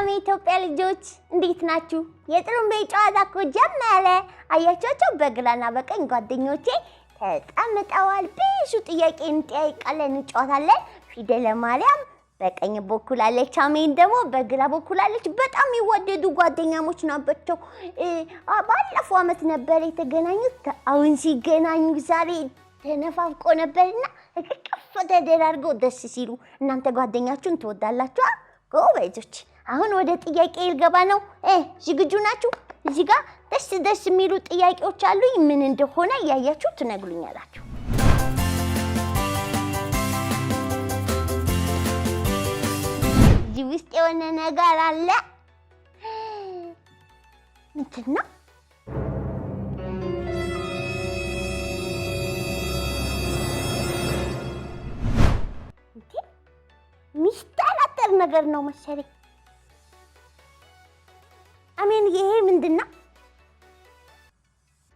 ሰላም የኢትዮጵያ ልጆች እንዴት ናችሁ? የጡሩምቤ ጨዋታ እኮ ጀመረ። አያቻቸው በግራና በቀኝ ጓደኞቼ ተቀምጠዋል። ብዙ ጥያቄ እንጠያይቃለን፣ እንጫወታለን። ፊደለ ማርያም በቀኝ በኩል አለች፣ አሜን ደግሞ በግራ በኩል አለች። በጣም ይወደዱ ጓደኛሞች ናቸው። ባለፈው አመት ነበር የተገናኙት። አሁን ሲገናኙ ዛሬ ተነፋፍቆ ነበርና እቅፍ ተደራርገው ደስ ሲሉ እናንተ ጓደኛችሁን ትወዳላችሁ? ጎበዞች። አሁን ወደ ጥያቄ ልገባ ነው። ዝግጁ ናችሁ? እዚህ ጋር ደስ የሚሉ ጥያቄዎች አሉኝ። ምን እንደሆነ ያያችሁ ትነግሩኛላችሁ። እዚህ ውስጥ የሆነ ነገር አለ። ምንድን ነው? ሚስጥራዊ ነገር ነው መሰለኝ። አሜን። ይሄ ምንድነው?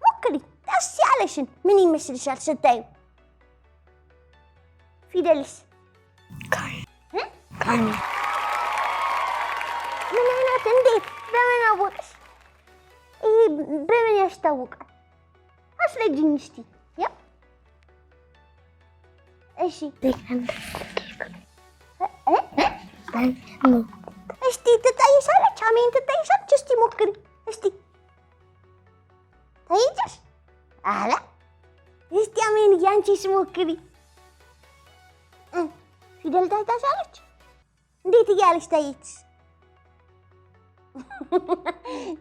ሞክሪ። ደስ ያለሽን ምን ይመስልሻል ስታዩ? ፊደልስ? ካን ምን አይነት? እንዴት? በምን አወቅሽ? ይሄ በምን ያስታውቃል? አስረጅኝ እስቲ። ያ እሺ እስቲ ትጠይሻለች። አሜን ትጠይሻለች። እስቲ ሞክሪ እስቲ። ታይጭሽ? አላ እስቲ አሜን ያንቺስ ሞክሪ። ፊደል ታይታሻለች? እንዴት እያለች ታይች?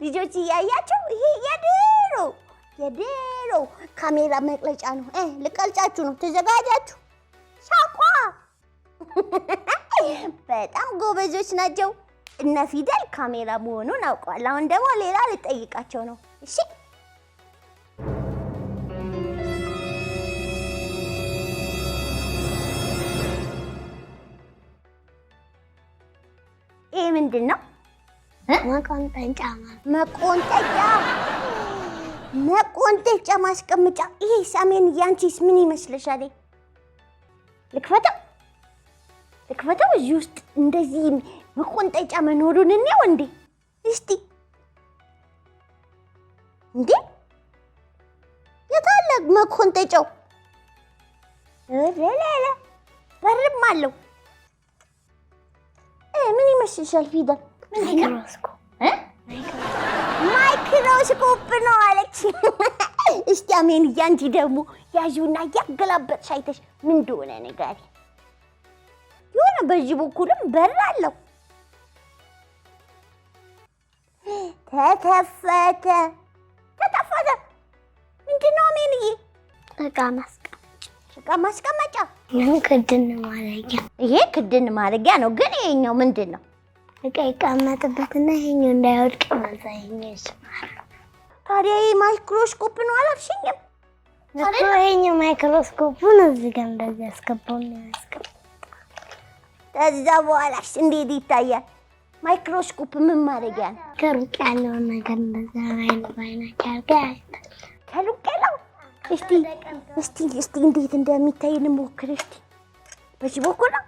ልጆች እያያችሁ ይሄ የድሮ ካሜራ መቅለጫ ነው። ልቀልጫችሁ ነው። ተዘጋጃችሁ? ሳቋ በጣም ጎበዞች ናቸው። እነ ፊደል ካሜራ መሆኑን አውቀዋል። አሁን ደግሞ ሌላ ልጠይቃቸው ነው። እሺ ይሄ ምንድን ነው? መቆንጠጫ ማስቀመጫ። ይሄ ሰሜን ያንቺስ ምን ይመስልሻል? ልክፈተው? እዚህ ውስጥ እንደዚህ መቆንጠጫ መኖሩን እንየው እንዴ እስቲ። እንዴ የታለ መቆንጠጫው? ለለ በርም አለው። ምን ይመስልሻል ፊደል? ማይክሮስኮፕ ነው አለች። እስቲ አሜን ያንቺ ደግሞ ያዡና ያገላበጥሽ አይተሽ ምን እንደሆነ ንገሪ። የሆነ በዚህ በኩልም በር አለው። ተከፈተ። ምንድን ነው አሜንዬ? እቃ ማስቀመጫ። ክድን ማድረጊያ። ይሄ ክድን ማድረጊያ ነው። ግን ይሄኛው ምንድን ነው? እቃ ይቀመጥበትና ይሄኛው እንዳይወድቅ ማዛ ይሄኛው ይስማል። ታዲያ ይሄ ማይክሮስኮፕ ነው አላልሽኝም? ይሄኛው ማይክሮስኮፑን እዚህ ጋር እንደዚህ ያስገባው ነው ያስገባው። ከዛ በኋላሽ እንዴት ይታያል? ማይክሮስኮፕ ምን ማድረጊያ ነው? ከሩቅ ያለውን ነገር እንደዛ ባይናቸው ያርጋል። ከሩቅ ያለው እስቲ እንዴት እንደሚታይ እንሞክር እስቲ። በዚህ በኩል ነው?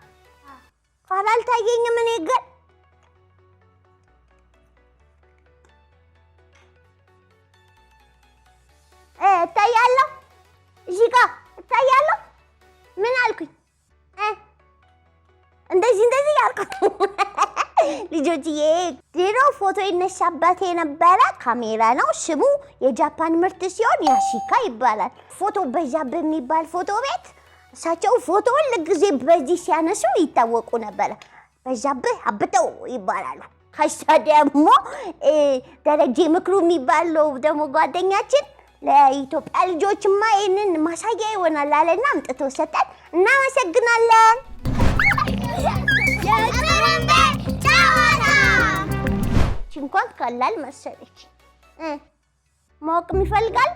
ኋላ አልታየኝም እኔ ግን። እታያለሁ። እዚህ ጋር እታያለሁ። ምን አልኩኝ? እንደዚህ ያልኩት ልጆችዬ። ድሮ ፎቶ ይነሳበት የነበረ ካሜራ ነው። ስሙ የጃፓን ምርት ሲሆን ያሺካ ይባላል። ፎቶ በዛብህ የሚባል ፎቶ ቤት እሳቸው ፎቶውን ለጊዜ በዚህ ሲያነሱ ይታወቁ ነበረ። በዛብህ አብተው ይባላሉ። ከዛ ደግሞ ደረጀ ምክሩ የሚባለው ደግሞ ጓደኛችን ለኢትዮጵያ ልጆችማ ይሄንን ማሳያ ይሆናል አለና አምጥቶ ሰጠን። እናመሰግናለን። የጡሩምቤ ጨዋታ እንኳን ቀላል መሰለች። ማወቅ ይፈልጋል።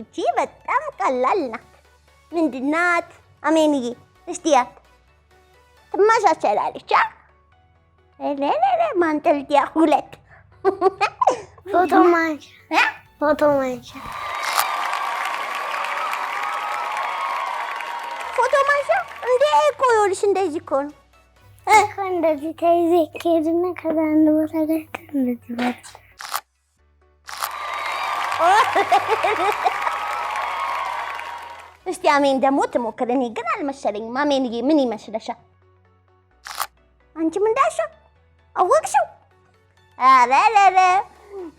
እቺ በጣም ቀላል ናት። ምንድን ናት አሜንዬ? እስቲ ያት ትማሻሻላለች። ማንጠልጥያ 2 ፎቶ ማንሻ እንዴ ቆይልሽ እንደዚህ እኮ ነው እንደዚህ ተይዘ ከሄድና ከዛ አንድ ቦታ ጋር እንደዚህ ወጥ እስቲ አሜን ደግሞ ትሞክር። እኔ ግን አልመሰለኝም። አሜንዬ ምን ይመስልሻል? አንቺም እንዳሻ አወቅሽው? አረረረ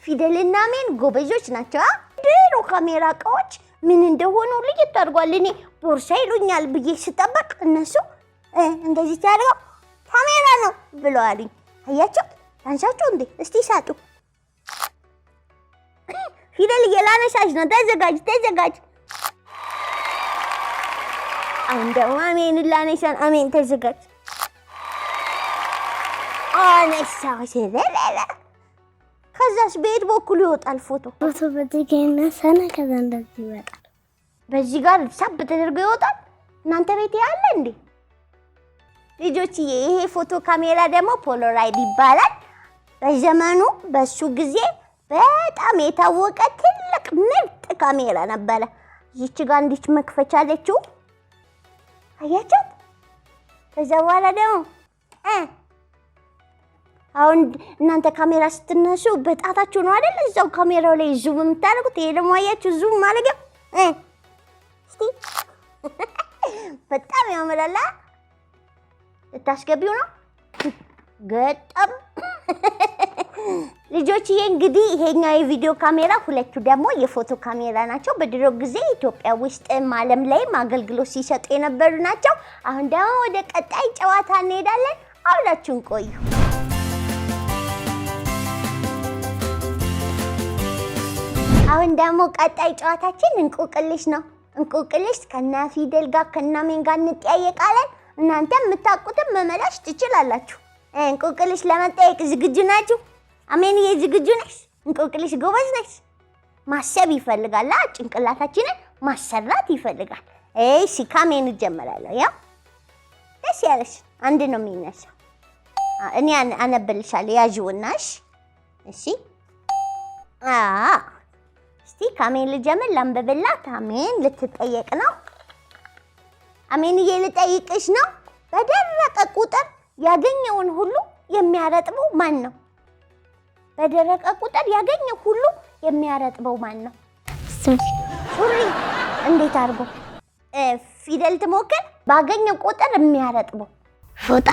ፊደልና አሜን ጎበዞች ናቸው። ድሮ ካሜራ እቃዎች ምን እንደሆኑ ልጅት አድርጓል። እኔ ቦርሳ ይሉኛል ብዬ ስጠበቅ እነሱ እንደዚህ ታደርገው ካሜራ ነው ብለዋልኝ። አያቸው ታንሳቸው እንዴ? እስቲ ሳጡ ፊደል እየላነሳች ነው። ተዘጋጅ። እንደው አሜን ላነሳን። አሜን ተዘጋጅ። አነሳሽ ለለ ከዛስ ቤት በኩል ይወጣል ፎቶ በዚህ ጋር ይነሳና ከዛ እንደዚህ ይወጣል። በዚህ ጋር ሳብ ተደርጎ ይወጣል። እናንተ ቤት ያለ እንዴ ልጆችዬ? ይሄ ፎቶ ካሜራ ደግሞ ፖላራይድ ይባላል። በዘመኑ በሱ ጊዜ በጣም የታወቀ ትልቅ ምርጥ ካሜራ ነበረ። ይቺ ጋር እንዲች መክፈቻ አለችው። አያቻት? ከዛ በኋላ ደግሞ አሁን እናንተ ካሜራ ስትነሱ በጣታችሁ ነው አይደል? እዛው ካሜራው ላይ ዙም የምታደርጉት። ይሄ ደግሞ አያችሁ ዙም ማለት እስቲ በጣም ያምራል። ልታስገቢው ነው ገጠም ልጆችዬ። እንግዲህ ይሄኛው የቪዲዮ ካሜራ፣ ሁለቱ ደግሞ የፎቶ ካሜራ ናቸው። በድሮ ጊዜ ኢትዮጵያ ውስጥ ዓለም ላይ አገልግሎት ሲሰጡ የነበሩ ናቸው። አሁን ደግሞ ወደ ቀጣይ ጨዋታ እንሄዳለን። አብራችሁን ቆዩ። አሁን ደግሞ ቀጣይ ጨዋታችን እንቆቅልሽ ነው። እንቆቅልሽ ከነ ፊደል ጋር ከነ አሜን ጋር እንጠያየቃለን። እናንተ የምታውቁትን መመለስ ትችላላችሁ። እንቆቅልሽ ለመጠየቅ ዝግጁ ናችሁ? አሜንዬ ዝግጁ ነሽ? እንቆቅልሽ ጎበዝ ነሽ? ማሰብ ይፈልጋል። ጭንቅላታችንን ማሰራት ይፈልጋል። እሺ ከአሜን እጀምራለሁ። ያው ደስ ያለሽ አንድ ነው የሚነሳው። እኔ አነብልሻለሁ። ያዥውናሽ። እሺ እስቲ ከአሜን ልጀምር። ላንብብላት። አሜን ልትጠየቅ ነው። አሜንዬ ልጠይቅሽ ነው። በደረቀ ቁጥር ያገኘውን ሁሉ የሚያረጥበው ማን ነው? በደረቀ ቁጥር ያገኘው ሁሉ የሚያረጥበው ማን ነው? ሱሪ። እንዴት አድርጎ? ፊደል ትሞክር። ባገኘው ቁጥር የሚያረጥበው ፎጣ።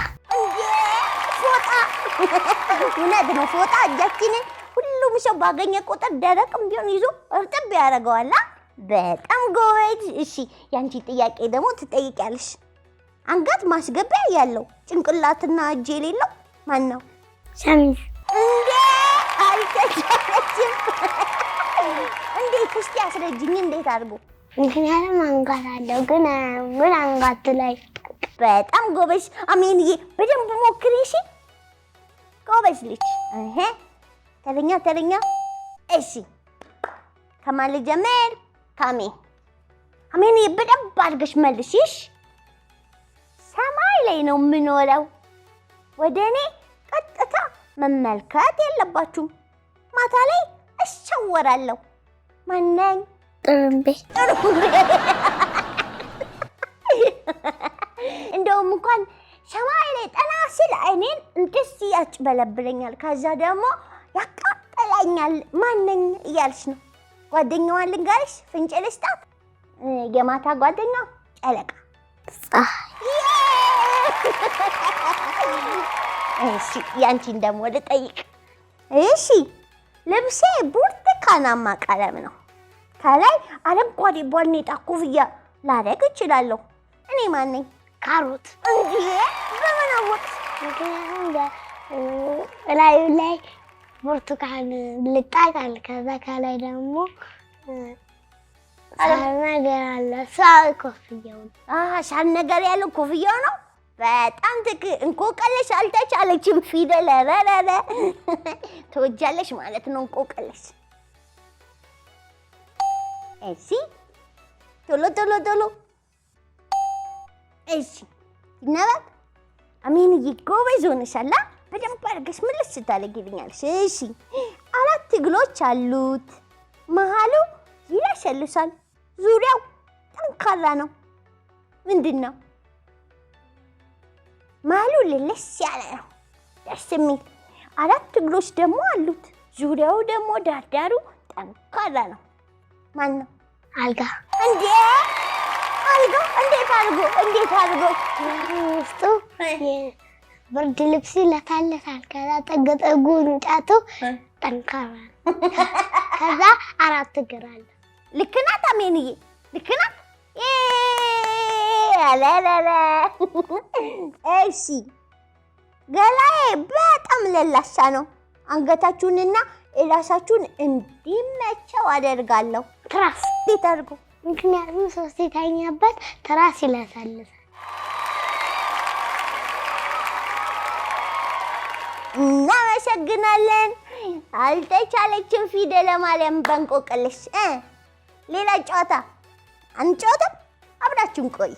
ፎጣ እውነት ነው። ፎጣ እጃችንን ሁሉም ሰው ባገኘ ቁጥር ደረቅም ቢሆን ይዞ እርጥብ ያደርገዋል። በጣም ጎበዝ። እሺ ያንቺ ጥያቄ ደግሞ ትጠይቂያለሽ። አንገት ማስገቢያ ያለው ጭንቅላትና እጅ የሌለው ማን ነው? ሸሚዝ። እንዴ አልተቻለችም። እንዴት? እስቲ አስረጅኝ። እንዴት አድርጎ? ምክንያቱም አንገት አለው ግን አንገት ላይ። በጣም ጎበዝ አሜንዬ። በደንብ ሞክሪ። እሺ ጎበዝ ልጅ። ተረኛ። እሺ ከማን ልጀምር? ከአሜን። አሜንዬ በደንብ አድርገሽ መልሽሽ። ሰማይ ላይ ነው የምኖረው። ወደ እኔ ቀጥታ መመልከት የለባችሁም። ማታ ላይ እሰወራለሁ። ማን ነኝ? ጡሩምቤ። እንደውም እንኳን ሰማይ ላይ ጠና ስል አይኔን እንደዚህ ያጭበለብለኛል። ከዛ ደግሞ ያቃጥለኛል። ማን ነኝ እያልሽ ነው። ጓደኛዋን ልንገርሽ፣ ፍንጭ ልስጣት። የማታ ጓደኛ ጨረቃ። እሺ ያንቺን ደግሞ ልጠይቅ። እሺ ልብሴ ብርቱካናማ ቀለም ነው። ከላይ አረንጓዴ ባርኔጣ ኮፍያ ላደርግ እችላለሁ። እኔ ማን ነኝ? ካሮት። እንዴ በምን አወቅሽ? ምክንያቱም በላዩ ላይ ብርቱካን ልጣቃል። ከዛ ከላይ ደግሞ ሳር ነገር አለ። ሳር ኮፍያው። ሳር ነገር ያለው ኮፍያው ነው። በጣም እንቆቅልሽ አልተቻለችም። ፊደል ረረረ ትወጃለሽ ማለት ነው እንቆቅልሽ። እሺ ቶሎ። እሺ ይነበብ። አሜንዬ ጎበዝ ሆነሻል። በደንብ አድርገሽ ምልስ ታደርጊልኛለሽ። እሺ 4 እግሮች አሉት። መሀሉ ይለሰልሳል። ዙሪያው ጠንካራ ነው። ምንድን ነው? ማሉ ልልስ ያለ ነው ደስ የሚል 4 እግሮች ደግሞ አሉት ዙሪያው ደግሞ ዳርዳሩ ጠንካራ ነው ማን ነው አልጋ እንዴ አልጋ እንዴት አድርጎ ውስጡ ብርድ ልብስ ለታለታል ከዛ ጠገጠጉ እንጫቱ ጠንካራ ከዛ 4 እግር አለ ልክ ናት አሜንዬ ልክ ናት አላላላ እሺ ገላዬ በጣም ለላሳ ነው አንገታችሁንና እራሳችሁን እንዲመቸው አደርጋለሁ ትራስ እንዴት አድርጎ ምክንያቱም ሶስት የተኛበት ትራስ ይለሳልሳል እናመሰግናለን አልተቻለችም ፊደለ ማርያም በእንቆቅልሽ ሌላ ጨዋታ አንጫወትም አብራችሁን ቆዩ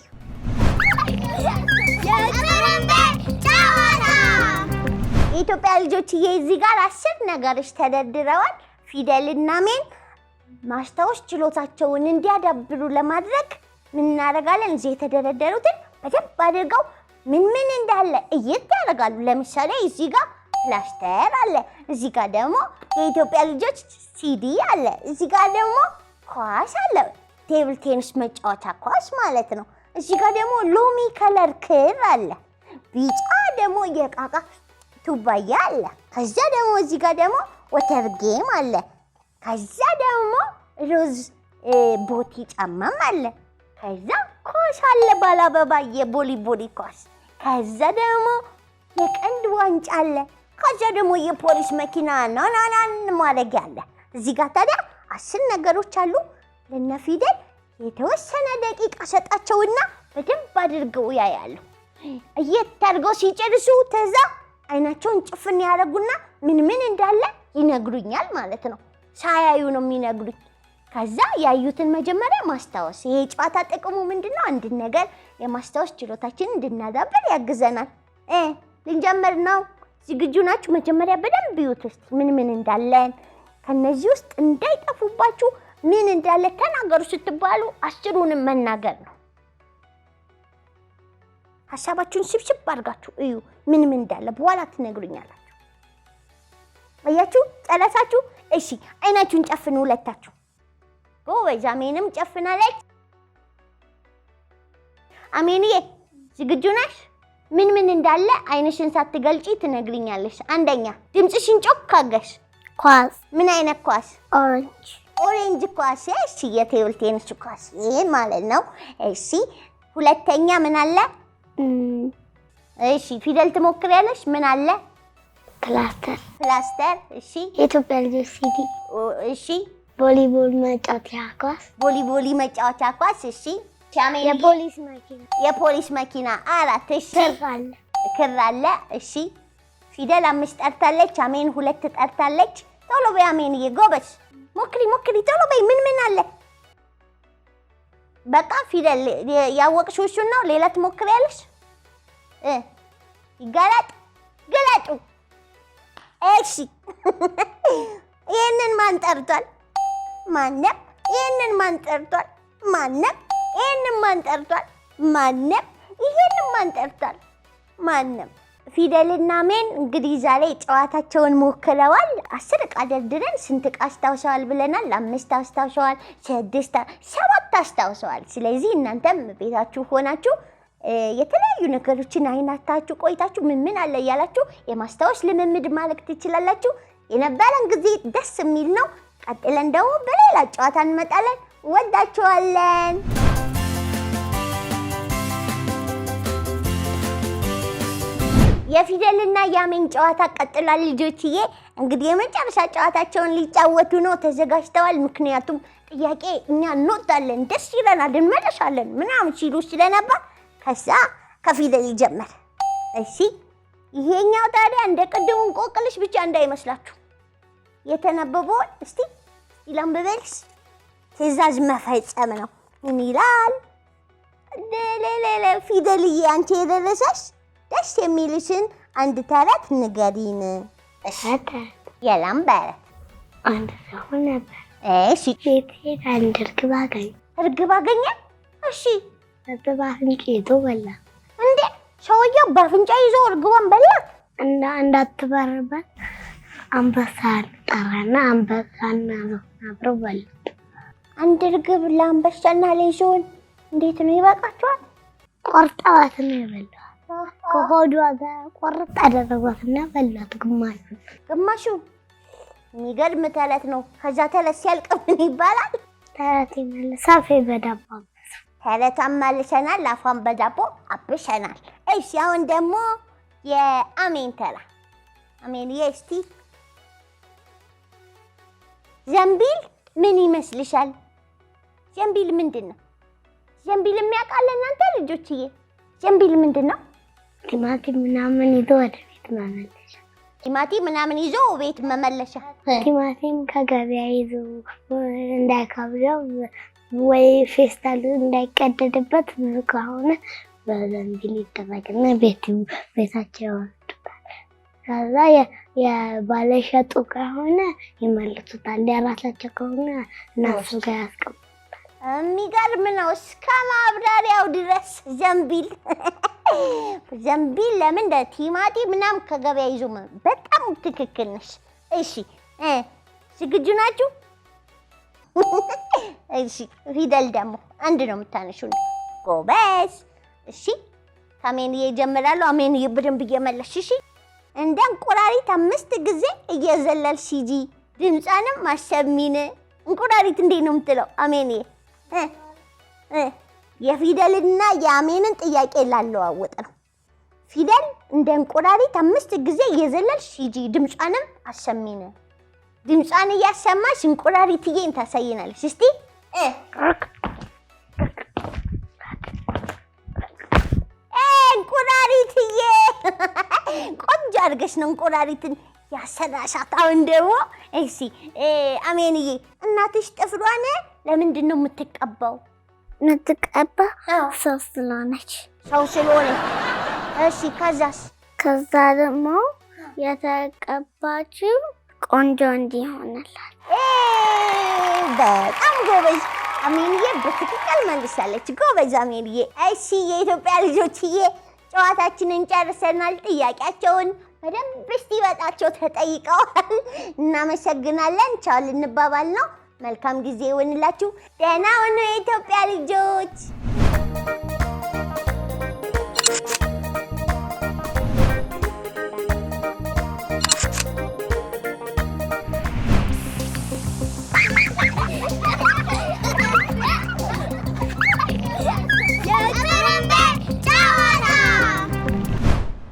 የኢትዮጵያ ልጆችዬ እዚህ ጋር 10 ነገሮች ተደርድረዋል ፊደልና ሜን ማስታወስ ችሎታቸውን እንዲያዳብሩ ለማድረግ ምን እናደርጋለን እዚህ የተደረደሩትን በደንብ አድርገው ምን እንዳለ እያደረጋሉ ለምሳሌ እዚህ ጋር ፕላስተር አለ እዚህ ጋር ደግሞ የኢትዮጵያ ልጆች ሲዲ አለ እዚህ ጋር ደግሞ ኳስ አለ ቴብል ቴኒስ መጫወቻ ኳስ ማለት ነው እዚህ ጋር ደግሞ ሎሚ ከለር ክር አለ ቢጫ ደግሞ የቃቃ ቱባያ አለ ከዛ ደግሞ እዚህ ጋር ደግሞ ወተር ጌም አለ ከዛ ደግሞ ሮዝ ቦቲ ጫማም አለ ከዛ ኳስ አለ ባላበባ የቦሊ ኳስ ከዛ ደግሞ የቀንድ ዋንጫ አለ ከዛ ደግሞ የፖሊስ መኪና ናናናን ማድረጊያ አለ እዚህ ጋር ታዲያ 10 ነገሮች አሉ ለነ ፊደል የተወሰነ ደቂቃ ሰጣቸውና በደንብ አድርገው ያያሉ እየታርገው ሲጨርሱ ተዛ አይናቸውን ጭፍን ያደርጉና ምን እንዳለ ይነግሩኛል ማለት ነው ሳያዩ ነው የሚነግሩኝ ከዛ ያዩትን መጀመሪያ ማስታወስ ይሄ ጨዋታ ጥቅሙ ምንድነው አንድ ነገር የማስታወስ ችሎታችንን እንድናዳብር ያግዘናል ልንጀምር ነው ዝግጁ ናችሁ መጀመሪያ በደንብ ይዩት እስቲ ምን እንዳለን ከነዚህ ውስጥ እንዳይጠፉባችሁ ምን እንዳለ ተናገሩ ስትባሉ 10ሩንም መናገር ነው ሐሳባችሁን ስብስብ አድርጋችሁ እዩ ምን እንዳለ በኋላ ትነግሩኛላችሁ አያችሁ ጨረሳችሁ እሺ አይናችሁን ጨፍኑ ሁለታችሁ ጎበዝ አሜንም ጨፍናለች አሜንዬ ዝግጁ ነሽ ምን እንዳለ አይንሽን ሳትገልጪ ትነግሪኛለሽ አንደኛ ድምጽሽን ጮክ አድርገሽ ኳስ ምን አይነት ኳስ ኦሬንጅ ኳስ እሺ የቴብል ቴኒስ ኳስ ይሄ ማለት ነው እሺ ሁለተኛ ምን አለ እሺ ፊደል ትሞክሪያለሽ ምን አለ ፕላስተር እሺ የኢትዮጵያ ልጆች ሲዲ እሺ ቮሊቦል መጫወቻ ኳስ እሺ የፖሊስ መኪና 4 እሺ ክር አለ እሺ ፊደል 5 ጠርታለች አሜን 2 ጠርታለች ቶሎ በይ አሜንዬ ጎበዝ ሞክሪ ቶሎ በይ ምን አለ በቃ ፊደል ያወቅሽው እሱን ነው ሌላ ትሞክሪያለሽ ገለጡ እሺ ይሄንን ማን ጠርቷል ማንም ይሄንን ማን ጠርቷል ማንም ይሄንን ማን ጠርቷል ማንም ፊደልና ሜን እንግዲህ ዛሬ ጨዋታቸውን ሞክረዋል 10 ዕቃ ደርድረን ስንት ዕቃ አስታውሰዋል ብለናል 5 አስታውሰዋል 6 7 አስታውሰዋል ስለዚህ እናንተም ቤታችሁ ሆናችሁ የተለያዩ ነገሮችን አይናታችሁ ቆይታችሁ ምን አለ ያላችሁ የማስታወስ ልምምድ ማድረግ ትችላላችሁ የነበረን ጊዜ ደስ የሚል ነው ቀጥለን ደግሞ በሌላ ጨዋታ እንመጣለን ወዳችኋለን የፊደልና የአሜን ጨዋታ ቀጥሏል ልጆችዬ እንግዲህ የመጨረሻ ጨዋታቸውን ሊጫወቱ ነው ተዘጋጅተዋል ምክንያቱም ጥያቄ እኛ እንወጣለን ደስ ይለናል እንመለሳለን ምናምን ሲሉ ስለነበር ከዛ ከፊደል ይጀምር እሺ ይሄኛው ታዲያ እንደ ቅድሙ እንቆቅልሽ ብቻ እንዳይመስላችሁ የተነበበው እስቲ ይላምበልስ ትዕዛዝ መፈጸም ነው ምን ይላል ለለለ ፊደልዬ አንቺ የደረሰሽ ደስ የሚልሽን አንድ ተረት ንገሪን እሸተ የላምበረት አንድ ሰው ነበር እሺ ቤት አንድ እርግብ አገኘ እሺ እርግብ አፍንጭቶ በላ እንዴ ሰውየው በአፍንጫ ይዞ እርግቧን በላት እንዳትበርበት አንበሳን ጠራና አንበሳና ነው አብረው በሉት። አንድ እርግብ ለአንበሳና ለይዞን እንዴት ነው ይበቃቸዋል? ቆርጠዋት ነው የበላው። ከሆዷ ጋር ቆርጥ አደረጓትና በላት ግማሹ። የሚገርም ተረት ነው። ከዛ ተረት ሲያልቅ ምን ይባላል? ተረት ይመለሳል በዳቦ ተረቷን መልሰናል፣ አፏን በዳቦ አብሰናል። እሺ አሁን ደግሞ የአሜን ተራ። አሜንዬ እስቲ ዘንቢል ምን ይመስልሻል? ዘንቢል ምንድነው? ዘንቢል የሚያውቃል እናንተ ልጆችዬ? ዘንቢል ምንድነው? ቲማቲም ምናምን ይዞ ወደ ቤት መመለሻ። ቲማቲም ምናምን ይዞ ቤት መመለሻ። ቲማቲም ከገበያ ይዞ እንዳይከብደው ወይ ፌስታል እንዳይቀደድበት ብዙ ከሆነ በዘንቢል ይደረግና ቤታቸው ያወጡታል። ከዛ የባለሸጡ ከሆነ ይመልሱታል። የራሳቸው ከሆነ እነሱ ጋር ያስቀምጡታል። የሚገርም ነው። እስከ ማብራሪያው ድረስ ዘንቢል ለምን ቲማቲም ምናምን ከገበያ ይዞ በጣም ትክክል ነሽ። እሺ ዝግጁ ናችሁ? እሺ ፊደል ደግሞ አንድ ነው የምታነሺው። ጎበዝ። እሺ ከአሜንዬ እጀምራለሁ። አሜንዬ በደንብ እየመለስሽ እሺ። እንደ እንቁራሪት 5 ጊዜ እየዘለልሽ ሂጂ ድምጿንም አሰሚን። እንቁራሪት እንዴት ነው የምትለው አሜንዬ? የፊደልና የአሜንን ጥያቄ ላለዋወጥ ነው። ፊደል እንደ እንቁራሪት 5 ጊዜ እየዘለልሽ ሂጂ ድምጿንም አሰሚን። ድምጿን እያሰማሽ እንቁራሪትዬን ታሳይናለሽ። እስቲ እንቁራሪትዬ ቆንጆ አድርገሽ ነው እንቁራሪትን ያሰራሻት። አሁን ደግሞ እሺ አሜንዬ እናትሽ ጥፍሯን ለምንድን ነው የምትቀባው? ሰው ስለሆነች። እሺ ከዛ ደግሞ የተቀባችው ቆንጆ እንዲሆንላት። በጣም ጎበዝ አሜንዬ፣ በትክክል መልሳለች። ጎበዝ አሜንዬ። እሺ የኢትዮጵያ ልጆችዬ ጨዋታችንን ጨርሰናል። ጥያቄያቸውን በደንብ እስኪበጣቸው ተጠይቀዋል። እናመሰግናለን። ቻው ልንባባል ነው። መልካም ጊዜ ይሁንላችሁ። ደህና ሁኑ የኢትዮጵያ ልጆች።